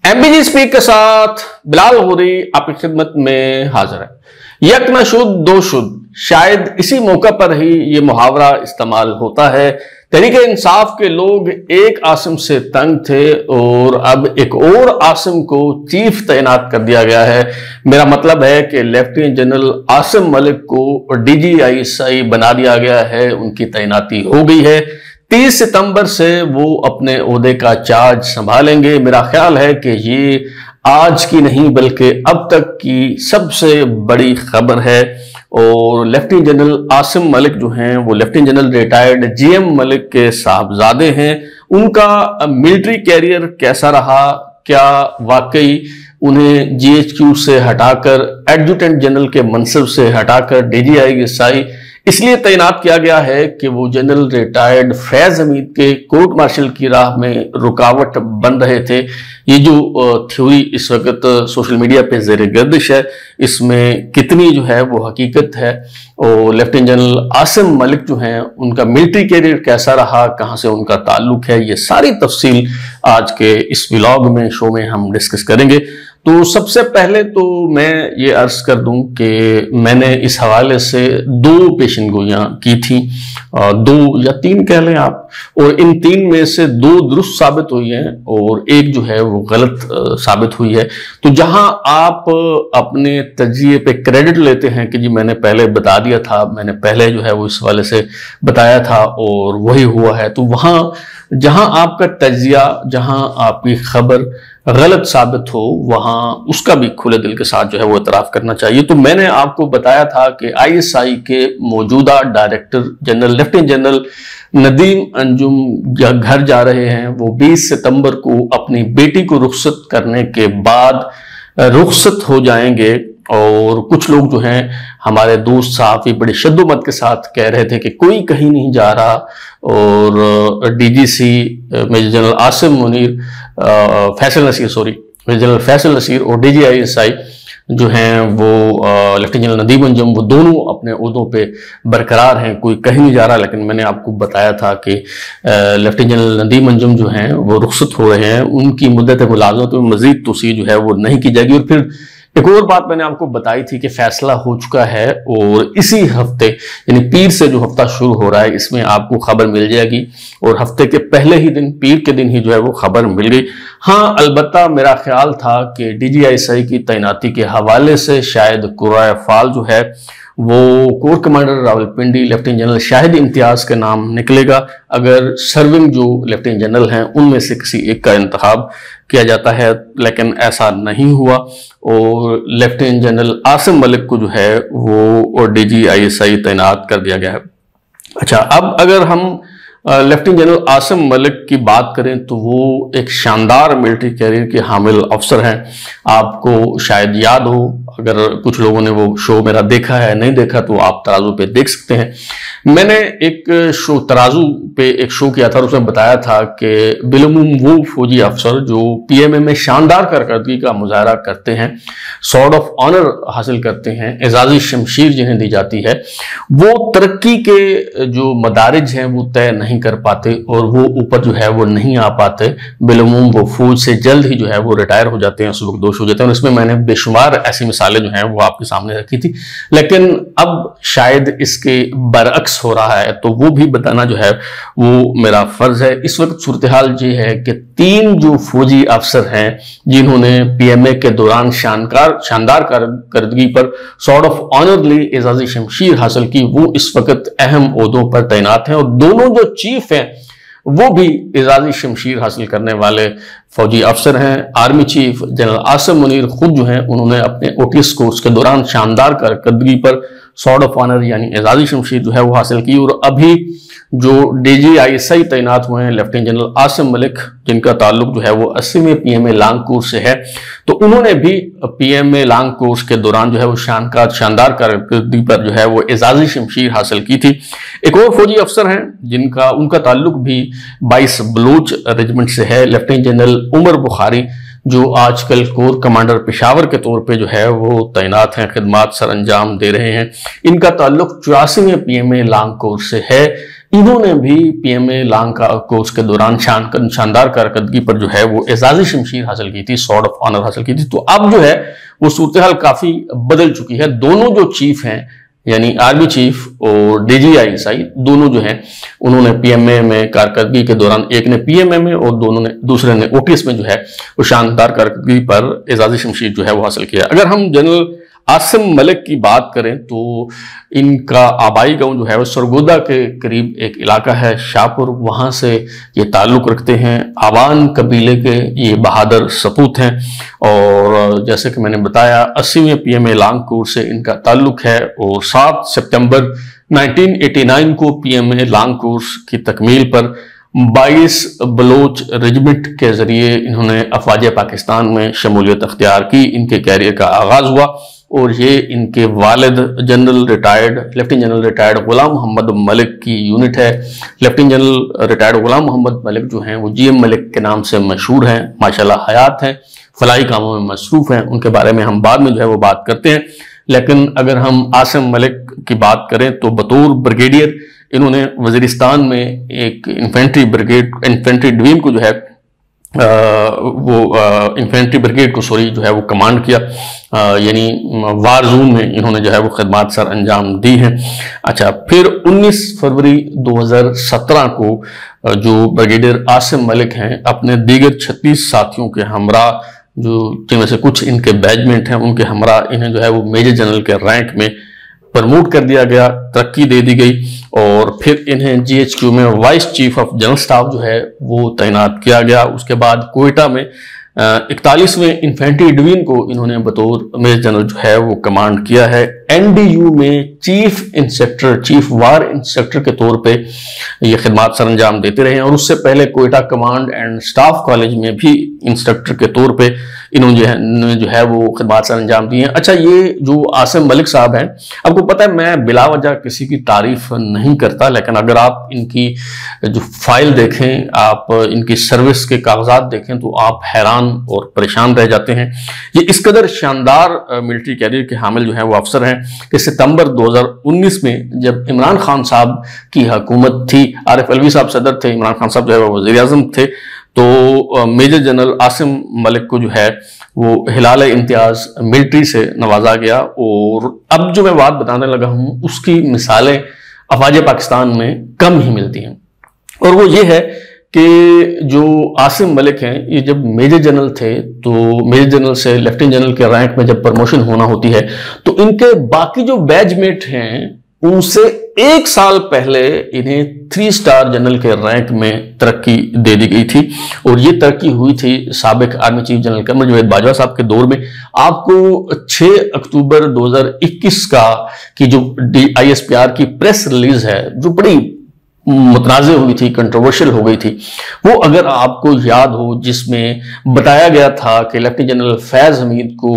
MPG speak के साथ बिलाल गौरी आपकी खिदमत में हाजिर है। यक न शुद्ध दो शुद्ध, शायद इसी मौका पर ही ये मुहावरा इस्तेमाल होता है। तहरीके इंसाफ के लोग एक आसिम से तंग थे और अब एक और आसिम को चीफ तैनात कर दिया गया है। मेरा मतलब है कि लेफ्टिनेंट जनरल आसिम मलिक को डीजीआईएसआई बना दिया गया है, उनकी तैनाती हो गई है। 30 सितंबर से वो अपने ओहदे का चार्ज संभालेंगे। मेरा ख्याल है कि ये आज की नहीं बल्कि अब तक की सबसे बड़ी खबर है। और लेफ्टिनेंट जनरल आसिम मलिक जो हैं वो lieutenant general retired GM Malik के साहबजादे हैं। उनका मिलिट्री कैरियर कैसा रहा, क्या वाकई उन्हें जीएचक्यू से हटाकर एडजुटेंट जनरल के मनसब से हटाकर डीजीआईएसआई इसलिए तैनात किया गया है कि वो जनरल रिटायर्ड फैज हमीद के कोर्ट मार्शल की राह में रुकावट बन रहे थे। ये जो थ्योरी इस वक्त सोशल मीडिया पे ज़ेर गर्दिश है, इसमें कितनी जो है वो हकीकत है। और लेफ्टिनेंट जनरल आसिम मलिक जो हैं उनका मिलिट्री कैरियर कैसा रहा, कहाँ से उनका ताल्लुक है, ये सारी तफसील आज के इस व्लॉग में शो में हम डिस्कस करेंगे। तो सबसे पहले तो मैं ये अर्ज कर दूं कि मैंने इस हवाले से 2 पेशन गोइयां की थी, 2 या 3 कह लें आप, और इन 3 में से 2 दुरुस्त साबित हुई हैं और एक जो है वो गलत साबित हुई है। तो जहां आप अपने तजिए पे क्रेडिट लेते हैं कि जी मैंने पहले बता दिया था, मैंने पहले जो है वो इस हवाले से बताया था और वही हुआ है, तो वहां जहां आपका तजिया, जहां आपकी खबर गलत साबित हो, वहां उसका भी खुले दिल के साथ जो है वो इतराफ करना चाहिए। तो मैंने आपको बताया था कि आईएसआई के मौजूदा director general lieutenant general Nadeem Anjum घर जा रहे हैं। वो 20 सितंबर को अपनी बेटी को रुखसत करने के बाद रुखसत हो जाएंगे। और कुछ लोग जो हैं हमारे दोस्त सहाफी बड़े शद्दोमत के साथ कह रहे थे कि कोई कहीं नहीं जा रहा, और DGC major general Asim Munir Faisal Naseer और डीजीआईएसआई जो हैं वो लेफ्टिनेंट जनरल नदीम अंजुम, वो दोनों अपने ओहदों पे बरकरार हैं, कोई कहीं नहीं जा रहा। लेकिन मैंने आपको बताया था कि लेफ्टिनेंट जनरल नदीम अंजुम जो हैं वो रुखसत हो रहे हैं, उनकी मुद्दत मुलाज़मत में मजीद तोसी जो है वो नहीं की जाएगी। और फिर एक और बात मैंने आपको बताई थी कि फैसला हो चुका है और इसी हफ्ते यानी पीर से जो हफ्ता शुरू हो रहा है इसमें आपको खबर मिल जाएगी, और हफ्ते के पहले ही दिन पीर के दिन ही जो है वो खबर मिल गई। हाँ, अलबत्ता मेरा ख्याल था कि डीजीआईएसआई की तैनाती के हवाले से शायद कुर्रा फाल जो है वो core commander Rawalpindi lieutenant general Shahid Imtiaz के नाम निकलेगा, अगर सर्विंग जो लेफ्टिनेंट जनरल हैं उनमें से किसी एक का इंतखाब किया जाता है। लेकिन ऐसा नहीं हुआ और लेफ्टिनेंट जनरल आसिम मलिक को जो है वो डीजीआईएसआई तैनात कर दिया गया है। अच्छा, अब अगर हम लेफ्टिनेंट जनरल आसिम मलिक की बात करें तो वो एक शानदार मिलिट्री कैरियर के हामिल अफसर हैं। आपको शायद याद हो, अगर कुछ लोगों ने वो शो मेरा देखा है, नहीं देखा तो आप तराजू पे देख सकते हैं। मैंने एक शो तराजू पे एक शो किया था और उसमें बताया था कि बिलमुम वो फौजी अफसर जो पीएमए में शानदार कारकर्दगी का मुजाहरा करते हैं, सॉर्ड ऑफ ऑनर हासिल करते हैं, एजाजी शमशीर जिन्हें दी जाती है, वो तरक्की के जो मदारिज हैं वो तय नहीं कर पाते और वो ऊपर जो है वो नहीं आ पाते। बिलमुम वो फौज से जल्द ही जो है वो रिटायर हो जाते हैं, सुबकदोश हो जाते हैं। और इसमें मैंने बेशुमार ऐसी मिसालें जो हैं वो आपके सामने रखी थी। लेकिन अब शायद इसके बरअक्स हो रहा है, तो वो भी बताना जो है वो मेरा फर्ज है। इस वक्त सूरत हाल ये है कि 3 जो फौजी अफसर हैं जिन्होंने पीएमए के दौरान शानदार कारकर्दगी पर सॉर्ड ऑफ ऑनरली एजाजी शमशीर हासिल की, वो इस वक्त अहम ओहदों पर तैनात हैं। और दोनों जो चीफ हैं वो भी एजाजी शमशीर हासिल करने वाले फौजी अफसर हैं। Army chief general Asim Munir खुद जो हैं उन्होंने अपने ओटीएस कोर्स के दौरान शानदार कारकर्दगी पर सॉर्ड ऑफ ऑनर यानी एजाजी शमशीर जो है वो हासिल की। और अभी जो डीजीआईएसआई तैनात हुए हैं लेफ्टिनेंट जनरल आसिम मलिक, जिनका ताल्लुक जो है वो 80वें पीएमए लॉन्ग कोर्स से है, तो उन्होंने भी पीएमए लॉन्ग कोर्स के दौरान जो है वो शानदार कारकर्दगी पर जो है वो एजाजी शमशीर हासिल की थी। एक और फौजी अफसर हैं जिनका उनका ताल्लुक भी 22 बलूच रेजिमेंट से है, लेफ्टिनेंट जनरल उमर बुखारी, जो आजकल कोर कमांडर पेशावर के तौर पे जो है वो तैनात हैं, खिदमात सर अंजाम दे रहे हैं। इनका ताल्लुक 84वें पीएमए लॉन्ग कोर्स से है। इन्होंने भी पीएमए लांग का कोर्स के दौरान शानदार कारकर्दगी पर जो है वो एजाजी शमशीर हासिल की थी, सॉर्ड ऑफ ऑनर हासिल की थी। तो अब जो है वो सूरत हाल काफी बदल चुकी है। दोनों जो चीफ हैं यानी आर्मी चीफ और डीजीआईएसआई दोनों जो हैं उन्होंने पीएमए में कारकर्दगी के दौरान, एक ने पीएमए में और दूसरे ने ओटीएस में जो है वो शानदार कारकर्दगी पर एजाजी शमशीर जो है वो हासिल किया। अगर हम जनरल आसिम मलिक की बात करें तो इनका आबाई गांव जो है वो सरगोदा के करीब एक इलाका है शाहपुर, वहां से ये ताल्लुक रखते हैं। आवान कबीले के ये बहादुर सपूत हैं और जैसे कि मैंने बताया 80वें पीएमए लांग कोर्स से इनका ताल्लुक है और 7 सितंबर 1989 को पीएमए लांग कोर्स की तकमील पर 22 बलोच रेजिमेंट के जरिए इन्होंने अफवाज पाकिस्तान में शमूलियत अख्तियार की। इनके कैरियर का आगाज हुआ और ये इनके वालिद लेफ्टिनेंट जनरल रिटायर्ड गुलाम मोहम्मद मलिक की यूनिट है। लेफ्टिनेंट जनरल रिटायर्ड गुलाम मोहम्मद मलिक जो हैं वो जीएम मलिक के नाम से मशहूर हैं, माशाल्लाह हयात हैं, फलाई कामों में मसरूफ हैं। उनके बारे में हम बाद में जो है वो बात करते हैं। लेकिन अगर हम आसिम मलिक की बात करें तो बतौर ब्रिगेडियर इन्होंने वजीरिस्तान में एक इन्फेंट्री डिवीजन को जो है इन्फेंट्री ब्रिगेड को जो है वो कमांड किया, यानी वार जोन में इन्होंने जो है वो खिदमात सर अंजाम दी हैं। अच्छा, फिर 19 फरवरी 2017 को जो ब्रिगेडियर आसिम मलिक हैं अपने दीगर 36 साथियों के हमरा, जो जिनमें से कुछ इनके बैचमेट हैं, उनके हमरा इन्हें जो है वो मेजर जनरल के रैंक में प्रमोट कर दिया गया, तरक्की दे दी गई और फिर इन्हें जीएचक्यू में vice chief of general staff जो है वो तैनात किया गया। उसके बाद कोयटा में 41वें इन्फेंट्री डिवीजन को इन्होंने बतौर मेजर जनरल जो है वो कमांड किया है। एनडीयू में चीफ वार इंस्ट्रक्टर के तौर पे ये खिदमात सर अंजाम देते रहे और उससे पहले Quetta command and staff college में भी इंस्ट्रक्टर के तौर पे इन्होंने जो है वो खिदमात सर अंजाम दी हैं। अच्छा, ये जो आसिम मलिक साहब हैं, आपको पता है मैं बिलावजह किसी की तारीफ नहीं करता, लेकिन अगर आप इनकी जो फाइल देखें, आप इनकी सर्विस के कागजात देखें तो आप हैरान और परेशान रह जाते हैं। ये इस कदर शानदार मिलिट्री कैरियर के हामिल जो है वो अफसर हैं कि सितंबर 2019 में जब इमरान खान साहब की हुकूमत थी, आरिफ अलवी साहब सदर थे, इमरान खान साहब जो है वो वज़ीर आज़म थे, तो मेजर जनरल आसिम मलिक को जो है वो हिलाल इम्तियाज मिलिट्री से नवाजा गया। और अब जो मैं बात बताने लगा हूं उसकी मिसालें अफवाज पाकिस्तान में कम ही मिलती हैं और वो ये है कि जो आसिम मलिक हैं ये जब मेजर जनरल थे तो मेजर जनरल से लेफ्टिनेंट जनरल के रैंक में जब प्रमोशन होना होती है तो इनके बाकी जो बैचमेट हैं उनसे 1 साल पहले इन्हें 3 स्टार जनरल के रैंक में तरक्की दे दी गई थी और ये तरक्की हुई थी साबिक army chief general Qamar Javed Bajwa साहब के दौर में। आपको 6 अक्टूबर 2021 की जो ISPR की प्रेस रिलीज है जो बड़ी मुतनाज़ हुई थी, कंट्रोवर्शियल हो गई थी, वो अगर आपको याद हो, जिसमें बताया गया था कि लेफ्टिनेंट जनरल फैज हमीद को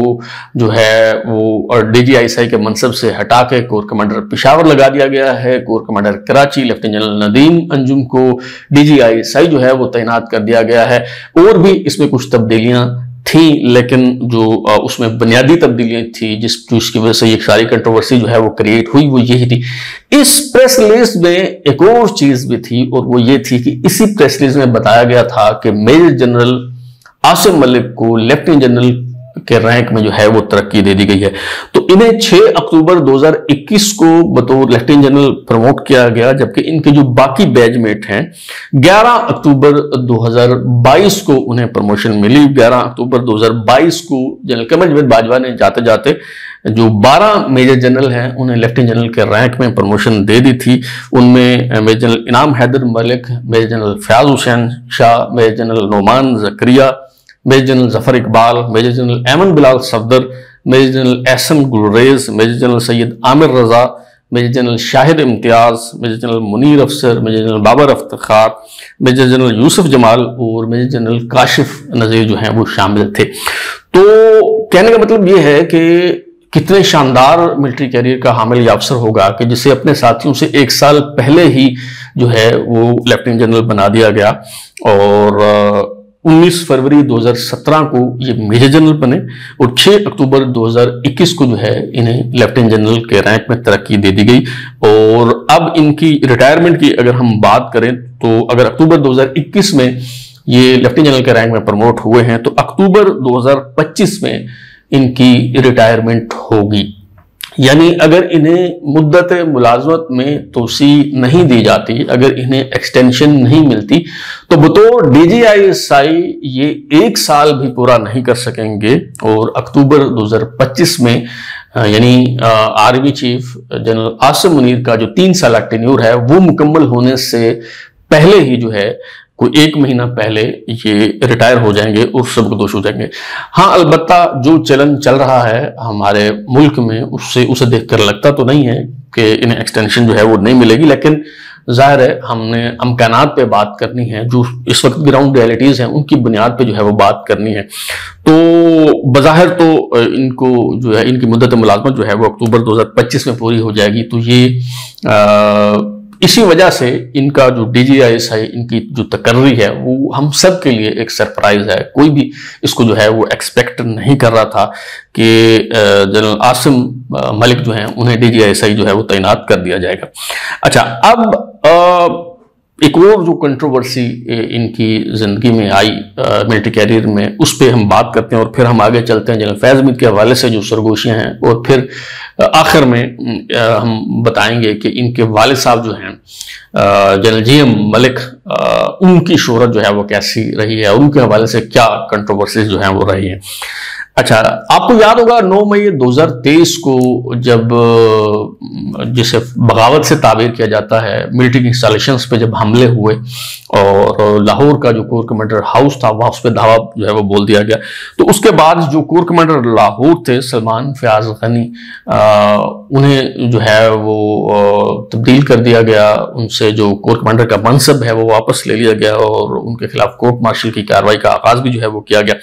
जो है वो DGISI के मनसब से हटा के कोर कमांडर पेशावर लगा दिया गया है, core commander Karachi lieutenant general Nadeem Anjum को DGISI जो है वो तैनात कर दिया गया है। और भी इसमें कुछ तब्दीलियां थी, लेकिन जो उसमें बुनियादी तब्दीलियां थी जिसकी वजह से ये सारी कंट्रोवर्सी जो है वो क्रिएट हुई, वो यही थी। इस प्रेस रिलीज में एक और चीज भी थी और वो ये थी कि इसी प्रेस रिलीज में बताया गया था कि मेजर जनरल आसिम मलिक को लेफ्टिनेंट जनरल के रैंक में जो है वो तरक्की दे दी गई है। तो इन्हें 6 अक्टूबर 2021 को बतौर लेफ्टिनेंट जनरल प्रमोट किया गया, जबकि इनके जो बाकी बैचमेट हैं 11 अक्टूबर 2022 को उन्हें प्रमोशन मिली। 11 अक्टूबर 2022 को जनरल कमर जावेद बाजवा ने जाते जाते जो 12 मेजर जनरल हैं उन्हें लेफ्टिनेंट जनरल के रैंक में प्रमोशन दे दी थी। उनमें major general Inam Haider Malik, major general Fayyaz Hussain Shah, major general Noman Zakaria, major general Zafar Iqbal, major general Aiman Bilal Safdar, major general Ahsan Gulrez, major general Syed Amir Raza, major general Shahid Imtiaz, major general Munir Afsar, major general Babar Aftar, major general Yusuf Jamal और मेजर जनरल काशिफ नजीर जो हैं वो शामिल थे। तो कहने का मतलब ये है कि कितने शानदार मिलिट्री कैरियर का हामिल या अफसर होगा कि जिसे अपने साथियों से 1 साल पहले ही जो है वो लेफ्टिनेंट जनरल बना दिया गया। और 19 फरवरी 2017 को ये मेजर जनरल बने और 6 अक्टूबर 2021 को जो है इन्हें लेफ्टिनेंट जनरल के रैंक में तरक्की दे दी गई। और अब इनकी रिटायरमेंट की अगर हम बात करें तो अगर अक्टूबर 2021 में ये लेफ्टिनेंट जनरल के रैंक में प्रमोट हुए हैं तो अक्टूबर 2025 में इनकी रिटायरमेंट होगी। यानी अगर इन्हें मुद्दत मुलाजमत में तोसी नहीं दी जाती, अगर इन्हें एक्सटेंशन नहीं मिलती, तो बतौर DGISI ये 1 साल भी पूरा नहीं कर सकेंगे और अक्टूबर 2025 में यानी army chief general Asim Munir का जो 3 साल टेन्योर है वो मुकम्मल होने से पहले ही जो है कोई 1 महीना पहले ये रिटायर हो जाएंगे और सबकदोश हो जाएंगे। हाँ, अलबत्ता जो चलन चल रहा है हमारे मुल्क में उसे देखकर लगता तो नहीं है कि इन्हें एक्सटेंशन जो है वो नहीं मिलेगी, लेकिन जाहिर है हमने अमकानात पे बात करनी है, जो इस वक्त ग्राउंड रियलिटीज हैं उनकी बुनियाद पे जो है वो बात करनी है। तो बज़ाहिर तो इनको जो है इनकी मुद्दत मुलाजमत जो है वो अक्टूबर 2025 में पूरी हो जाएगी। तो ये इसी वजह से इनका जो DGISI इनकी जो तकर्री है वो हम सब के लिए एक सरप्राइज है। कोई भी इसको जो है वो एक्सपेक्ट नहीं कर रहा था कि जनरल आसिम मलिक जो हैं उन्हें DGISI जो है वो तैनात कर दिया जाएगा। अच्छा, अब एक और जो कंट्रोवर्सी इनकी जिंदगी में आई मिलिट्री कैरियर में, उस पर हम बात करते हैं और फिर हम आगे चलते हैं जनरल फैज हमीद के हवाले से जो सरगोशियां हैं, और फिर आखिर में हम बताएंगे कि इनके वालिद साहब जो हैं जनरल GM मलिक, उनकी शोहरत जो है वो कैसी रही है, उनके हवाले से क्या कंट्रोवर्सीज जो हैं वो रही हैं। अच्छा, आपको याद होगा 9 मई 2023 को जब जिसे बगावत से ताबीर किया जाता है मिलिट्री इंस्टॉलेशंस पे जब हमले हुए और लाहौर का जो कोर कमांडर हाउस था वहां उस पर धावा जो है वो बोल दिया गया। तो उसके बाद जो कोर कमांडर लाहौर थे सलमान फयाज गनी, उन्हें जो है वो तब्दील कर दिया गया, उनसे जो कोर कमांडर का मनसब है वो वापस ले लिया गया और उनके खिलाफ कोर्ट मार्शल की कार्रवाई का आगाज भी जो है वो किया गया।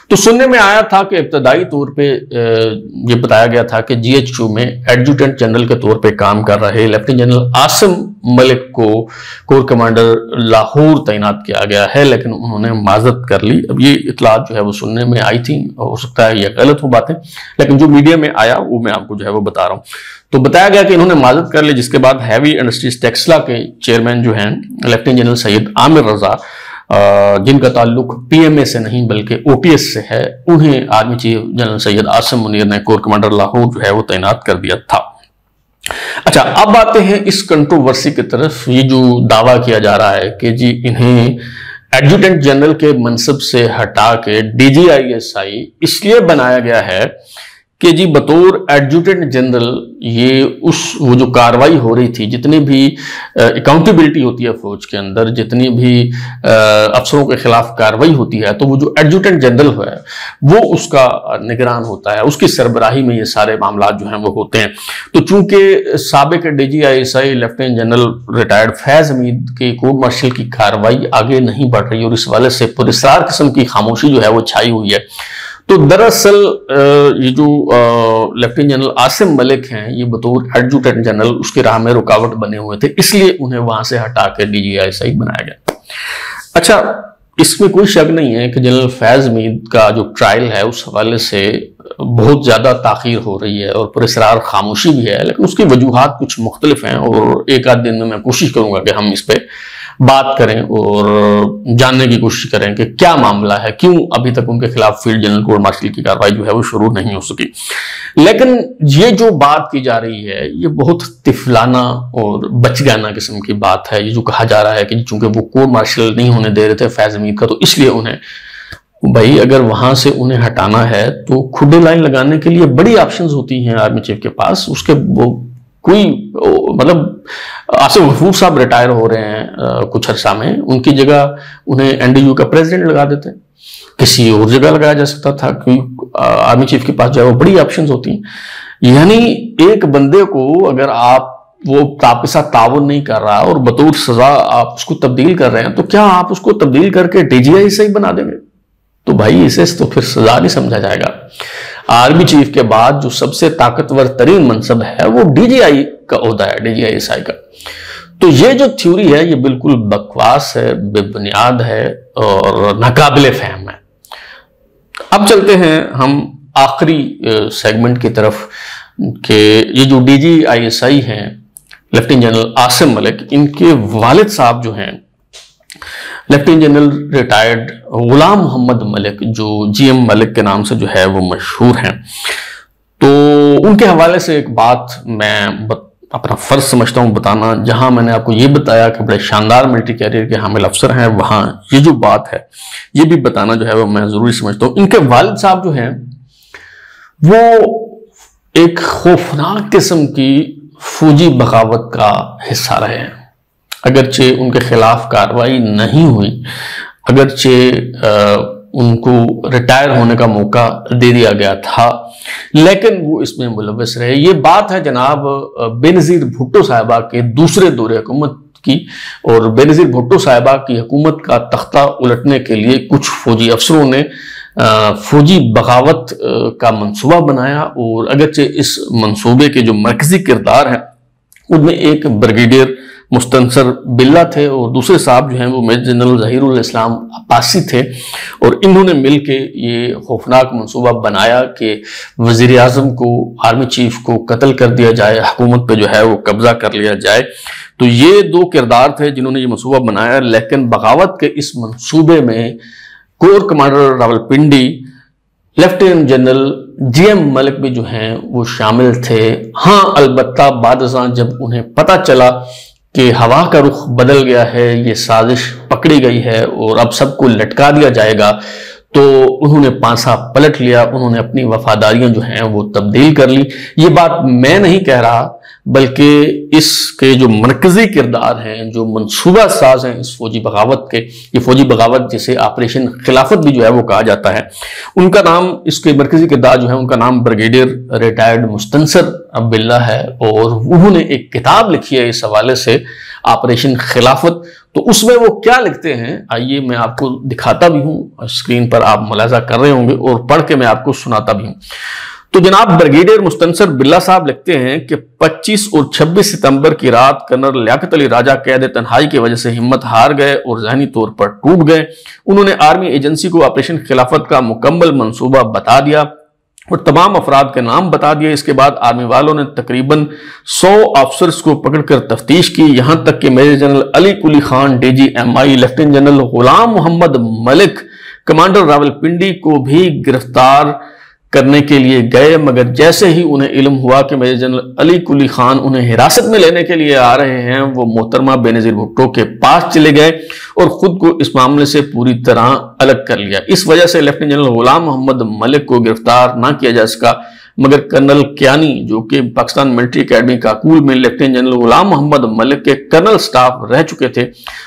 तो सुनने में आया था कि इब्तदाई तौर पे ये बताया गया था कि GHQ में एडजुटेंट जनरल के तौर पे काम कर रहे लेफ्टिनेंट जनरल आसिम मलिक को कोर कमांडर लाहौर तैनात किया गया है, लेकिन उन्होंने माजरत कर ली। अब ये इतलात जो है वो सुनने में आई थी, हो सकता है ये गलत हो बातें, लेकिन जो मीडिया में आया वो मैं आपको जो है वो बता रहा हूँ। तो बताया गया कि इन्होंने माजरत कर ली, जिसके बाद हैवी इंडस्ट्रीज टेक्सला के चेयरमैन जो हैं लेफ्टिनेंट जनरल सैयद आमिर रजा, जिनका ताल्लुक PMA से नहीं बल्कि OTS से है, उन्हें army chief general Syed Asim Munir ने कोर कमांडर लाहौर जो है वो तैनात कर दिया था। अच्छा, अब आते हैं इस कंट्रोवर्सी की तरफ। ये जो दावा किया जा रहा है कि जी इन्हें एडजुटेंट जनरल के मनसब से हटा के DGISI इसलिए बनाया गया है कि जी बतौर एडजुटेंट जनरल ये वो जो कार्रवाई हो रही थी, जितनी भी अकाउंटेबिलिटी होती है फौज के अंदर, जितनी भी अफसरों के खिलाफ कार्रवाई होती है, तो वो जो एडजुटेंट जनरल है वो उसका निगरान होता है, उसकी सरबराही में ये सारे मामला जो हैं वो होते हैं। तो चूंकि साबिक DGISI lieutenant general retired Faiz Hamid के कोर्ट मार्शल की कार्रवाई आगे नहीं बढ़ रही और इस वाले से पुरस्कार किस्म की खामोशी जो है वो छाई हुई है। तो दरअसल ये जो लेफ्टिनेंट जनरल आसिम मलिक हैं ये बतौर एडजुटेंट जनरल उसके राह में रुकावट बने हुए थे, इसलिए उन्हें वहां से हटा के DGISI बनाया गया। अच्छा, इसमें कोई शक नहीं है कि जनरल फैज हमीद का जो ट्रायल है उस हवाले से बहुत ज्यादा ताखीर हो रही है और पुरस्कार खामोशी भी है, लेकिन उसकी वजूहात कुछ मुख्तलिफ हैं और एक आध दिन में मैं कोशिश करूंगा कि हम इस पे बात करें और जानने की कोशिश करें कि क्या मामला है, क्यों अभी तक उनके खिलाफ फील्ड जनरल कोर्ट मार्शल की कार्रवाई जो है वो शुरू नहीं हो सकी। लेकिन ये जो बात की जा रही है ये बहुत तिफलाना और बचगाना किस्म की बात है। ये जो कहा जा रहा है कि चूंकि वो कोर्ट मार्शल नहीं होने दे रहे थे फैज हमीद का, तो इसलिए उन्हें, भाई अगर वहां से उन्हें हटाना है तो खुदे लाइन लगाने के लिए बड़ी ऑप्शंस होती हैं आर्मी चीफ के पास। उसके वो कोई मतलब आसिफ गफूर साहब रिटायर हो रहे हैं कुछ अर्सा में, उनकी जगह उन्हें NDU का प्रेसिडेंट लगा देते, किसी और जगह लगाया जा सकता था, क्योंकि आर्मी चीफ के पास जो है वो बड़ी ऑप्शंस होती हैं। यानी एक बंदे को अगर वो आपके साथ ताउन नहीं कर रहा और बतौर सजा आप उसको तब्दील कर रहे हैं, तो क्या आप उसको तब्दील करके DGISI बना देंगे? तो भाई इसे तो फिर सजा नहीं समझा जाएगा। आर्मी चीफ के बाद जो सबसे ताकतवर तरीन मनसब है वो DGI का ओहदा है, DGISI का। तो ये जो थ्योरी है ये बिल्कुल बकवास है, बेबुनियाद है और नाकाबिले फहम है। अब चलते हैं हम आखिरी सेगमेंट की तरफ कि ये जो DGISI हैं लेफ्टिनेंट जनरल आसिम मलिक, इनके वालिद साहब जो हैं लेफ्टिनेंट जनरल रिटायर्ड गुलाम मोहम्मद मलिक, जो GM मलिक के नाम से जो है वो मशहूर हैं। तो उनके हवाले से एक बात मैं अपना फर्ज समझता हूं बताना, जहां मैंने आपको ये बताया कि बड़े शानदार मिलिट्री कैरियर के हामिल अफसर हैं, वहां ये जो बात है ये भी बताना जो है वो मैं जरूरी समझता हूं। इनके वालिद साहब जो हैं वो एक खौफनाक किस्म की फौजी बगावत का हिस्सा रहे हैं। अगरचे उनके खिलाफ कार्रवाई नहीं हुई, अगरचे उनको रिटायर होने का मौका दे दिया गया था, लेकिन वो इसमें मुलव्वस रहे। ये बात है जनाब बेनज़ीर भुट्टो साहिबा के दूसरे दौरे हुकूमत की, और बेनज़ीर भुट्टो साहिबा की हुकूमत का तख्ता उलटने के लिए कुछ फौजी अफसरों ने फौजी बगावत का मंसूबा बनाया। और अगरचे इस मंसूबे के जो मरकजी किरदार हैं उनमें एक ब्रिगेडियर मुस्तनसर बिल्ला थे और दूसरे साहब जो हैं वो मेजर जनरल ज़हीरुल इस्लाम अब्बासी थे। और इन्होंने मिल के ये खौफनाक मंसूबा बनाया कि वज़ीर आज़म को, आर्मी चीफ को कत्ल कर दिया जाए, हुकूमत पे जो है वो कब्जा कर लिया जाए। तो ये दो किरदार थे जिन्होंने ये मंसूबा बनाया। लेकिन बगावत के इस मंसूबे में core commander Rawalpindi, lieutenant general GM Malik भी जो हैं वो शामिल थे। हाँ, अलबत्ता बादशाह जब उन्हें पता चला कि हवा का रुख बदल गया है, ये साजिश पकड़ी गई है और अब सबको लटका दिया जाएगा, तो उन्होंने पांसा पलट लिया, उन्होंने अपनी वफादारियां जो हैं वो तब्दील कर ली। ये बात मैं नहीं कह रहा, बल्कि इसके जो मरकजी किरदार हैं, जो मंसूबा साज हैं इस फौजी बगावत के, ये फौजी बगावत जिसे ऑपरेशन खिलाफत भी जो है वो कहा जाता है, उनका नाम, इसके मरकजी किरदार जो है उनका नाम ब्रिगेडियर रिटायर्ड मुस्तनसर बिल्ला है। और उन्होंने एक किताब लिखी है इस हवाले से, ऑपरेशन खिलाफत। तो उसमें वो क्या लिखते हैं आइए मैं आपको दिखाता भी हूं, स्क्रीन पर आप मुलाजा कर रहे होंगे और पढ़ के मैं आपको सुनाता भी हूं। तो जनाब ब्रिगेडियर मुस्तनसर बिल्ला साहब लिखते हैं कि 25 और 26 सितंबर की रात कर्नल लियाकत अली राजा कैद तन्हाई की वजह से हिम्मत हार गए और ज़हनी तौर पर टूट गए। उन्होंने आर्मी एजेंसी को ऑपरेशन खिलाफत का मुकम्मल मंसूबा बता दिया और तमाम अफराद के नाम बता दिए। इसके बाद आर्मी वालों ने तकरीबन 100 ऑफिसर्स को पकड़कर तफ्तीश की, यहां तक कि major general Ali Quli Khan DGMI, lieutenant general गुलाम मोहम्मद मलिक, कमांडर रावलपिंडी को भी गिरफ्तार करने के लिए गए। मगर जैसे ही उन्हें इल्म हुआ कि मेजर जनरल अली कुली खान उन्हें हिरासत में लेने के लिए आ रहे हैं, वो मोहतरमा बेनज़ीर भुट्टो के पास चले गए और खुद को इस मामले से पूरी तरह अलग कर लिया। इस वजह से लेफ्टिनेंट जनरल गुलाम मोहम्मद मलिक को गिरफ्तार ना किया जा सका। मगर कर्नल कियानी, जो कि पाकिस्तान मिलिट्री अकेडमी काकूल में लेफ्टिनेंट जनरल गुलाम मोहम्मद मलिक के कर्नल स्टाफ रह चुके थे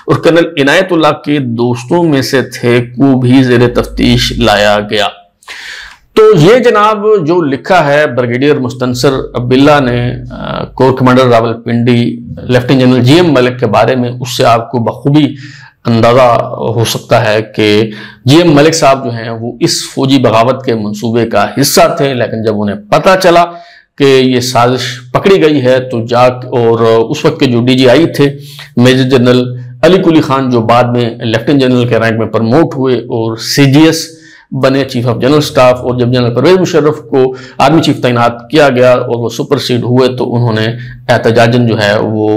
और कर्नल इनायतुल्लाह के दोस्तों में से थे, को भी जेर तफ्तीश लाया गया। तो ये जनाब जो लिखा है ब्रिगेडियर मुस्तनसर बिल्ला ने core commander Rawalpindi, lieutenant general GM Malik के बारे में, उससे आपको बखूबी अंदाजा हो सकता है कि GM मलिक साहब जो हैं वो इस फौजी बगावत के मंसूबे का हिस्सा थे। लेकिन जब उन्हें पता चला कि ये साजिश पकड़ी गई है तो और उस वक्त के जो DGI थे मेजर जनरल अली कुली खान, जो बाद में लेफ्टिनेंट जनरल के रैंक में प्रमोट हुए और CGS बने, चीफ ऑफ जनरल स्टाफ, और जब जनरल परवेज मुशर्रफ को आर्मी चीफ तैनात किया गया और वो सुपरसीड हुए तो उन्होंने एहतजाजन जो है वो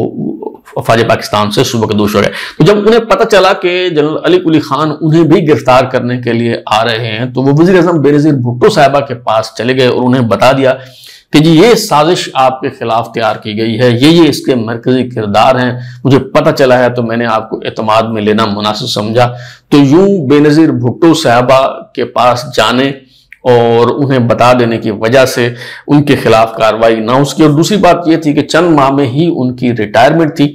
फौज पाकिस्तान से सुबकदोश हो गए। तो जब उन्हें पता चला कि जनरल अली कुली खान उन्हें भी गिरफ्तार करने के लिए आ रहे हैं, तो वो वज़ीर आज़म बेनज़ीर भुट्टो साहिबा के पास चले गए और उन्हें बता दिया कि जी ये साजिश आपके खिलाफ तैयार की गई है, ये इसके मरकजी किरदार हैं, मुझे पता चला है तो मैंने आपको एतमाद में लेना मुनासिब समझा। तो यूं बेनज़ीर भुट्टो साहिबा के पास जाने और उन्हें बता देने की वजह से उनके खिलाफ कार्रवाई ना हो सकी। और दूसरी बात यह थी कि चंद माह में ही उनकी रिटायरमेंट थी,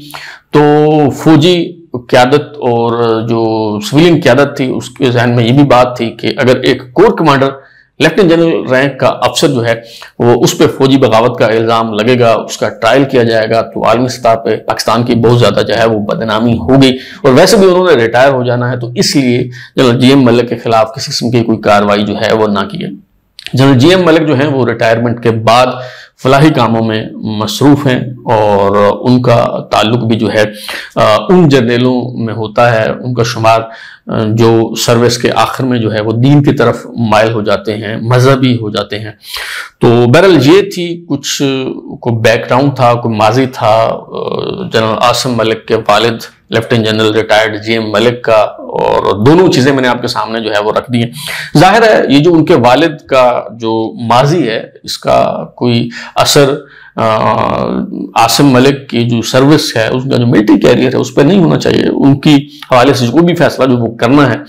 तो फौजी क़यादत और जो सिविलियन क़यादत थी उसके जहन में ये भी बात थी कि अगर एक core commander lieutenant general rank का अफसर जो है वो उस पर फौजी बगावत का इल्ज़ाम लगेगा, उसका ट्रायल किया जाएगा, तो आलमी सतह पे पाकिस्तान की बहुत ज़्यादा जो है वो बदनामी होगी। और वैसे भी उन्होंने रिटायर हो जाना है, तो इसलिए जनरल GM मलिक के खिलाफ किसी किस्म की कोई कार्रवाई जो है वो ना की है। जनरल जीएम मलिक जो हैं वो रिटायरमेंट के बाद फलाही कामों में मसरूफ हैं और उनका ताल्लुक भी जो है उन जर्नलों में होता है, उनका शुमार जो सर्विस के आखिर में जो है वो दीन की तरफ माइल हो जाते हैं, मजहबी हो जाते हैं। तो बहरहाल ये थी कुछ को बैकग्राउंड था, कोई माजी था जनरल आसिम मलिक के वालिद lieutenant general retired GM Malik का, और दोनों चीजें मैंने आपके सामने जो है वो रख दी हैं। जाहिर है ये जो उनके वालिद का जो माजी है इसका कोई असर आसिम मलिक की जो सर्विस है, उसका जो मिलिट्री कैरियर है उस पर नहीं होना चाहिए। उनकी हवाले से कोई भी फैसला जो वो करना है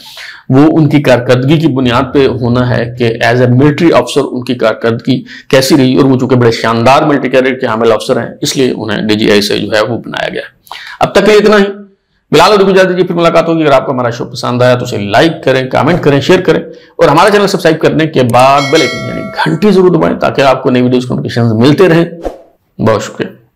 वो उनकी कारकर्दगी की बुनियाद पे होना है कि एज ए मिलिट्री अफसर उनकी कारकर्दगी कैसी रही, और वो चूंकि बड़े शानदार मिलिट्री कैरियर के हामिल अफसर हैं इसलिए उन्हें डीजीआई से जो है वो बनाया गया। अब तक के इतना ही। बिलाल को इजाजत दीजिए, फिर मुलाकात होगी। अगर आपको हमारा शो पसंद आया तो उसे लाइक करें, कमेंट करें, शेयर करें, और हमारा चैनल सब्सक्राइब करने के बाद बेल आइकन यानी घंटी जरूर दबाएं ताकि आपको नई वीडियोस के नोटिफिकेशन मिलते रहें। बहुत शुक्रिया।